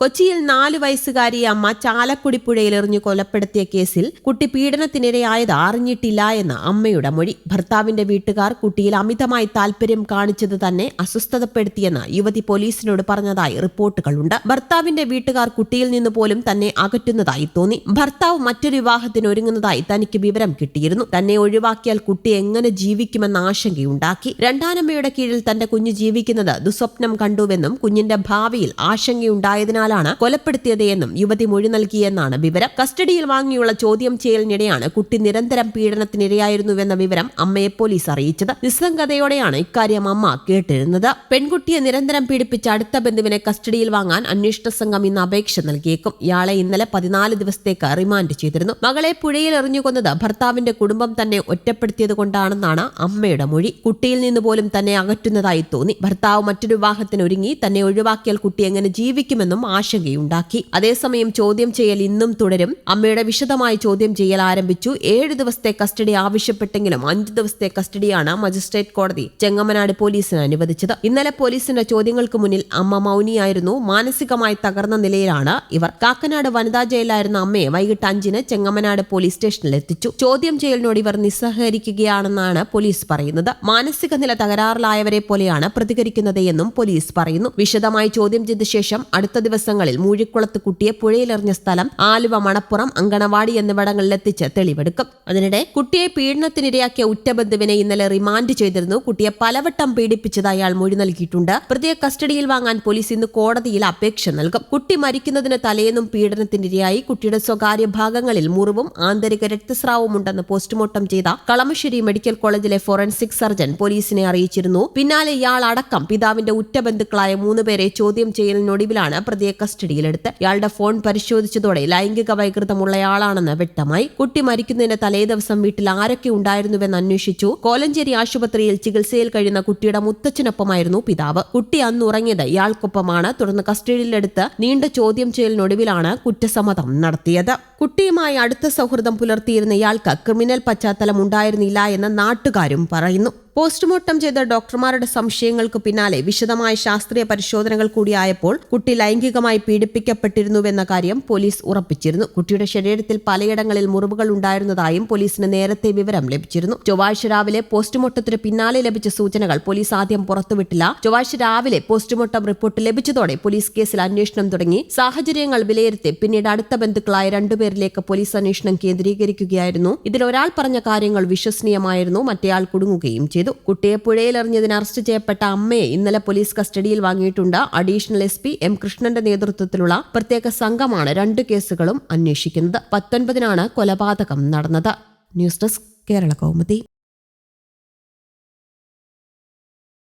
കൊച്ചിയിൽ 4 വയസ്സുകാരിയെ അമ്മ ചാലക്കുടി പുഴയിലെറിഞ്ഞു കൊലപ്പെടുത്തിയ കേസിൽ കുട്ടി പീഡനത്തിനിരയായത് അറിഞ്ഞിട്ടില്ല എന്ന അമ്മയുടെ മൊഴി. ഭർത്താവിന്റെ വീട്ടുകാർ കുട്ടിയിൽ അമിതമായി താൽപര്യം കാണിച്ചത് തന്നെ അസ്വസ്ഥതപ്പെടുത്തിയെന്ന് യുവതി പോലീസിനോട് പറഞ്ഞതായി റിപ്പോർട്ടുകളുണ്ട്. ഭർത്താവിന്റെ വീട്ടുകാർ കുട്ടിയിൽ നിന്ന് പോലും തന്നെ അകറ്റുന്നതായി തോന്നി. ഭർത്താവ് മറ്റൊരു വിവാഹത്തിന് ഒരുങ്ങുന്നതായി തനിക്ക് വിവരം കിട്ടിയിരുന്നു. തന്നെ ഒഴിവാക്കിയാൽ കുട്ടി എങ്ങനെ ജീവിക്കുമെന്ന ആശങ്കയുണ്ടാക്കി. രണ്ടാനമ്മയുടെ കീഴിൽ തന്റെ കുഞ്ഞ് ജീവിക്കുന്നത് ദുസ്വപ്നം കണ്ടുവെന്നും കുഞ്ഞിന്റെ ഭാവിയിൽ ആശങ്കയുണ്ടായതിനാൽ കൊലപ്പെടുത്തിയത് എന്നും യുവതി മൊഴി നൽകിയെന്നാണ് വിവരം. കസ്റ്റഡിയിൽ വാങ്ങിയുള്ള ചോദ്യം ചെയ്യലിനിടെയാണ് കുട്ടി നിരന്തരം പീഡനത്തിനിരയായിരുന്നുവെന്ന വിവരം അമ്മയെ പോലീസ് അറിയിച്ചത്. നിസ്സംഗതയോടെയാണ് ഇക്കാര്യം അമ്മ കേട്ടിരുന്നത്. പെൺകുട്ടിയെ നിരന്തരം പീഡിപ്പിച്ച അടുത്ത ബന്ധുവിനെ കസ്റ്റഡിയിൽ വാങ്ങാൻ അന്വേഷണ സംഘം ഇന്ന് അപേക്ഷ നൽകിയേക്കും. ഇയാളെ ഇന്നലെ 14 ദിവസത്തേക്ക് റിമാൻഡ് ചെയ്തിരുന്നു. മകളെ പുഴയിൽ എറിഞ്ഞുകൊന്നത് ഭർത്താവിന്റെ കുടുംബം തന്നെ ഒറ്റപ്പെടുത്തിയത് കൊണ്ടാണെന്നാണ് അമ്മയുടെ മൊഴി. കുട്ടിയിൽ നിന്ന് പോലും തന്നെ അകറ്റുന്നതായി തോന്നി. ഭർത്താവ് മറ്റൊരു വിവാഹത്തിന് ഒരുങ്ങി. തന്നെ ഒഴിവാക്കിയാൽ കുട്ടി എങ്ങനെ ജീവിക്കുമെന്നും ആശങ്കയുണ്ടാക്കി. അതേസമയം ചോദ്യം ചെയ്യൽ ഇന്നും തുടരും. അമ്മയുടെ വിശദമായി ചോദ്യം ചെയ്യൽ ആരംഭിച്ചു. 7 ദിവസത്തെ കസ്റ്റഡി ആവശ്യപ്പെട്ടെങ്കിലും 5 ദിവസത്തെ കസ്റ്റഡിയാണ് മജിസ്ട്രേറ്റ് കോടതി ചെങ്ങമനാട് പോലീസിന് അനുവദിച്ചത്. ഇന്നലെ പോലീസിന്റെ ചോദ്യങ്ങൾക്ക് മുന്നിൽ അമ്മ മൗനിയായിരുന്നു. മാനസികമായി തകർന്ന നിലയിലാണ് ഇവർ. കാക്കനാട് വനിതാ ജയിലായിരുന്ന അമ്മയെ വൈകിട്ട് 5-ന് ചെങ്ങമനാട് പോലീസ് സ്റ്റേഷനിൽ എത്തിച്ചു. ചോദ്യം ചെയ്യലിനോട് ഇവർ നിസ്സഹകരിക്കുകയാണെന്നാണ് പോലീസ് പറയുന്നത്. മാനസിക നില തകരാറിലായവരെ പോലെയാണ് പ്രതികരിക്കുന്നത് എന്നും പോലീസ് പറയുന്നു. വിശദമായി ചോദ്യം ചെയ്ത ശേഷം അടുത്ത ദിവസങ്ങളിൽ മൂഴിക്കുളത്ത് കുട്ടിയെ പുഴയിലെറിഞ്ഞ സ്ഥലം, ആലുവ, മണപ്പുറം, അങ്കണവാടി എന്നിവിടങ്ങളിൽ എത്തിച്ച് തെളിവെടുക്കും. അതിനിടെ കുട്ടിയെ പീഡനത്തിനിരയാക്കിയ ഉറ്റബന്ധുവിനെ ഇന്നലെ റിമാൻഡ് ചെയ്തിരുന്നു. കുട്ടിയെ പലവട്ടം പീഡിപ്പിച്ചത് അയാൾ മൊഴി നൽകിയിട്ടുണ്ട്. പ്രതിയെ കസ്റ്റഡിയിൽ വാങ്ങാൻ പോലീസ് ഇന്ന് കോടതിയിൽ അപേക്ഷ നൽകും. കുട്ടി മരിക്കുന്നതിന് തലേന്നും പീഡനത്തിനിരയായി. കുട്ടിയുടെ സ്വകാര്യ ഭാഗങ്ങളിൽ മുറിവും ആന്തരിക രക്തസ്രാവവും ഉണ്ടെന്ന് പോസ്റ്റ്മോർട്ടം ചെയ്ത കളമശ്ശേരി മെഡിക്കൽ കോളേജിലെ ഫോറൻസിക് സർജൻ പോലീസിനെ അറിയിച്ചിരുന്നു. പിന്നാലെ ഇയാൾ അടക്കം പിതാവിന്റെ ഉറ്റബന്ധുക്കളായ 3 പേരെ ചോദ്യം ചെയ്യലിനൊടുവിലാണ് പ്രതിയെ കസ്റ്റഡിയിലെടുത്ത്. ഇയാളുടെ ഫോൺ പരിശോധിച്ചതോടെ ലൈംഗിക വൈകൃതമുള്ളയാളാണെന്ന് വ്യക്തമായി. കുട്ടി മരിക്കുന്നതിന് തലേദിവസം വീട്ടിൽ ആരൊക്കെ ഉണ്ടായിരുന്നുവെന്ന് അന്വേഷിച്ചു. കോലഞ്ചേരി ആശുപത്രിയിൽ ചികിത്സയിൽ കഴിയുന്ന കുട്ടിയുടെ മുത്തച്ഛനൊപ്പമായിരുന്നു പിതാവ്. കുട്ടി അന്ന് ഉറങ്ങിയത് ഇയാൾക്കൊപ്പമാണ്. തുടർന്ന് കസ്റ്റഡിയിലെടുത്ത് നീണ്ട ചോദ്യം ചെയ്യലിനൊടുവിലാണ് കുറ്റസമ്മതം നടത്തിയത്. കുട്ടിയുമായി അടുത്ത സൗഹൃദം പുലർത്തിയിരുന്ന ഇയാൾക്ക് ക്രിമിനൽ പശ്ചാത്തലം ഉണ്ടായിരുന്നില്ല എന്ന് നാട്ടുകാരും പറയുന്നു. പോസ്റ്റ്മോർട്ടം ചെയ്ത ഡോക്ടർമാരുടെ സംശയങ്ങൾക്ക് പിന്നാലെ വിശദമായ ശാസ്ത്രീയ പരിശോധനകൾ കൂടിയായപ്പോൾ കുട്ടി ലൈംഗികമായി പീഡിപ്പിക്കപ്പെട്ടിരുന്നുവെന്ന കാര്യം പോലീസ് ഉറപ്പിച്ചിരുന്നു. കുട്ടിയുടെ ശരീരത്തിൽ പലയിടങ്ങളിൽ മുറിവുകൾ ഉണ്ടായിരുന്നതായും പോലീസിന് നേരത്തെ വിവരം ലഭിച്ചിരുന്നു. ചൊവ്വാഴ്ച രാവിലെ പോസ്റ്റ്മോർട്ടത്തിന് പിന്നാലെ ലഭിച്ച സൂചനകൾ പോലീസ് ആദ്യം പുറത്തുവിട്ടില്ല. ചൊവ്വാഴ്ച രാവിലെ പോസ്റ്റ്മോർട്ടം റിപ്പോർട്ട് ലഭിച്ചതോടെ പോലീസ് കേസിൽ അന്വേഷണം തുടങ്ങി. സാഹചര്യങ്ങൾ വിലയിരുത്തി പിന്നീട് അടുത്ത ബന്ധുക്കളായ 2 പേരിലേക്ക് പോലീസ് അന്വേഷണം കേന്ദ്രീകരിക്കുകയായിരുന്നു. ഇതിൽ ഒരാൾ പറഞ്ഞ കാര്യങ്ങൾ വിശ്വസനീയമായിരുന്നു. മറ്റേയാൾ കുടുങ്ങുകയും ചെയ്തു. കുട്ടിയെ പുഴയിലെറിഞ്ഞതിന് അറസ്റ്റ് ചെയ്യപ്പെട്ട അമ്മയെ ഇന്നലെ പോലീസ് കസ്റ്റഡിയിൽ വാങ്ങിയിട്ടുണ്ട്. അഡീഷണൽ SP M കൃഷ്ണന്റെ നേതൃത്വത്തിലുള്ള പ്രത്യേക സംഘമാണ് 2 കേസുകളും അന്വേഷിക്കുന്നത്. 19-നാണ് കൊലപാതകം നടന്നത്. News desk Kerala Kaumudi.